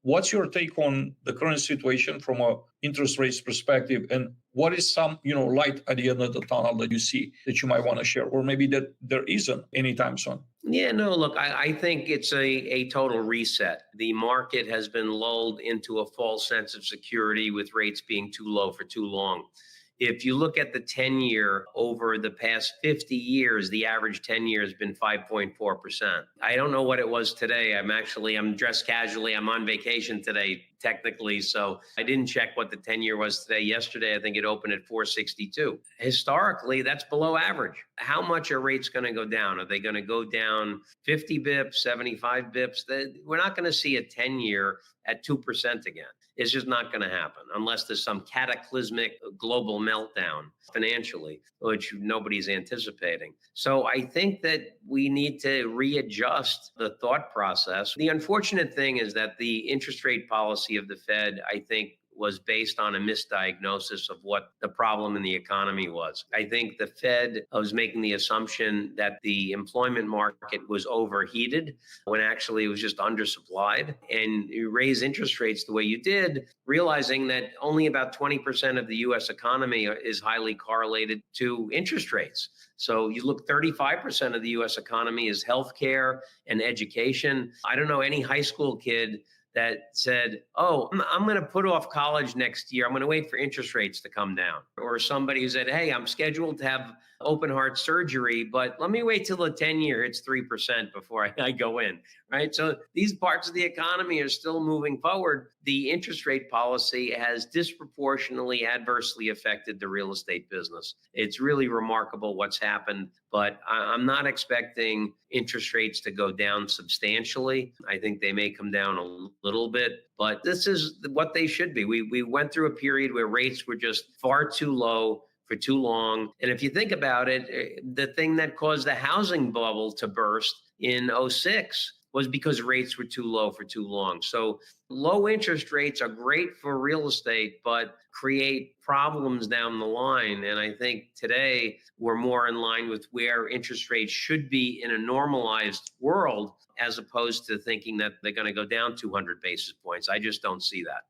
What's your take on the current situation from a interest rates perspective, and what is some light at the end of the tunnel that you see that you might want to share, or maybe that there isn't anytime soon? Yeah, no, look, I think it's a total reset. The market has been lulled into a false sense of security with rates being too low for too long. If you look at the 10-year over the past 50 years, the average 10-year has been 5.4%. I don't know what it was today. I'm dressed casually. I'm on vacation today, technically. So I didn't check what the 10-year was today. Yesterday, I think it opened at 462. Historically, that's below average. How much are rates going to go down? Are they going to go down 50 bips, 75 bips? We're not going to see a 10-year at 2% again. It's just not going to happen unless there's some cataclysmic global meltdown financially, which nobody's anticipating. So I think that we need to readjust the thought process. The unfortunate thing is that the interest rate policy of the Fed, I think, was based on a misdiagnosis of what the problem in the economy was. I think the Fed was making the assumption that the employment market was overheated when actually it was just undersupplied. And you raise interest rates the way you did, realizing that only about 20% of the US economy is highly correlated to interest rates. So you look, 35% of the US economy is healthcare and education. I don't know any high school kid that said, oh, I'm going to put off college next year. I'm going to wait for interest rates to come down. Or somebody who said, hey, I'm scheduled to have open heart surgery, but let me wait till the 10-year hits 3% before I go in, right? So these parts of the economy are still moving forward. The interest rate policy has disproportionately adversely affected the real estate business. It's really remarkable what's happened, but I'm not expecting interest rates to go down substantially. I think they may come down a little bit, but this is what they should be. We went through a period where rates were just far too low for too long. And if you think about it, the thing that caused the housing bubble to burst in '06 was because rates were too low for too long. So low interest rates are great for real estate, but create problems down the line. And I think today we're more in line with where interest rates should be in a normalized world, as opposed to thinking that they're going to go down 200 basis points. I just don't see that.